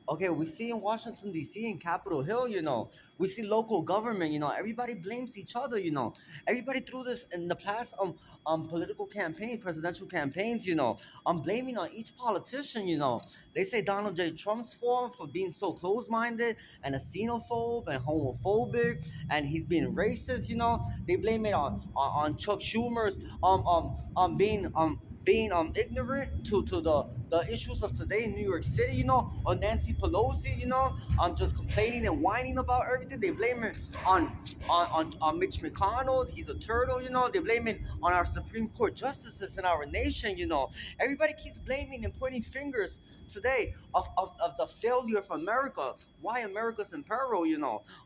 Okay, we see in Washington D.C. in Capitol Hill, we see local government, everybody blames each other, everybody through this in the past political campaign, presidential campaigns, blaming on each politician, they say Donald J. Trump's fault for being so close-minded and a xenophobe and homophobic, and he's being racist, they blame it on Chuck Schumer's being ignorant to the issues of today in New York City, or Nancy Pelosi, just complaining and whining about everything. They blame it on Mitch McConnell. He's a turtle, They blame it on our Supreme Court justices in our nation, Everybody keeps blaming and pointing fingers today of the failure of America. Why America's in peril,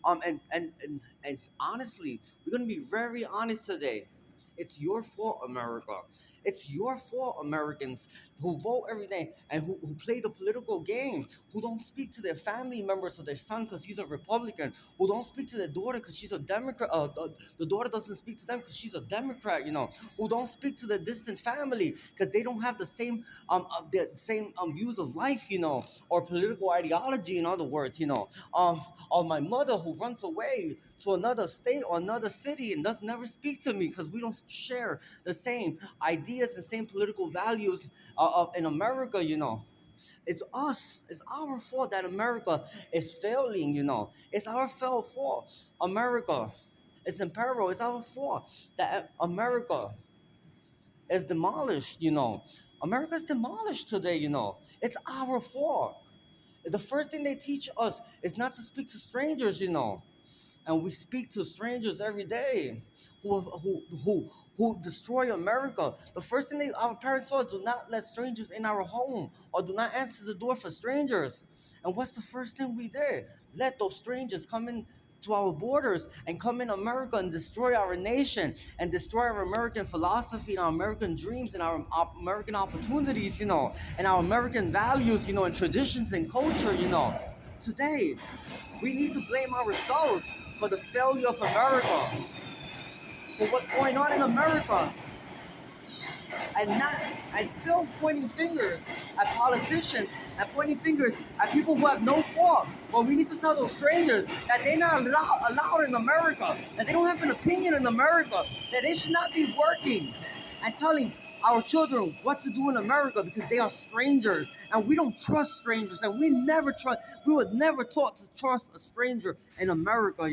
and honestly, we're gonna be very honest today. It's your fault, America. It's your fault, Americans, who vote every day and who play the political game, who don't speak to their family members or their son because he's a Republican, who don't speak to their daughter because she's a Democrat. The daughter doesn't speak to them because she's a Democrat, who don't speak to their distant family because they don't have the same views of life, or political ideology, in other words, or my mother who runs away to another state or another city and does never speak to me because we don't share the same ideas and same political values in America, It's us. It's our fault that America is failing, It's our fault. America is in peril. It's our fault that America is demolished, America is demolished today, It's our fault. The first thing they teach us is not to speak to strangers, and we speak to strangers every day who destroy America. The first thing our parents taught: do not let strangers in our home, or do not answer the door for strangers. And what's the first thing we did? Let those strangers come in to our borders and come in America and destroy our nation and destroy our American philosophy and our American dreams and our American opportunities, and our American values, and traditions and culture, Today, we need to blame ourselves for the failure of America, for what's going on in America, and not and still pointing fingers at politicians and pointing fingers at people who have no fault. Well, we need to tell those strangers that they're not allowed in America, that they don't have an opinion in America, that they should not be working and telling our children what to do in America because they are strangers and we don't trust strangers, and we would never taught to trust a stranger in America,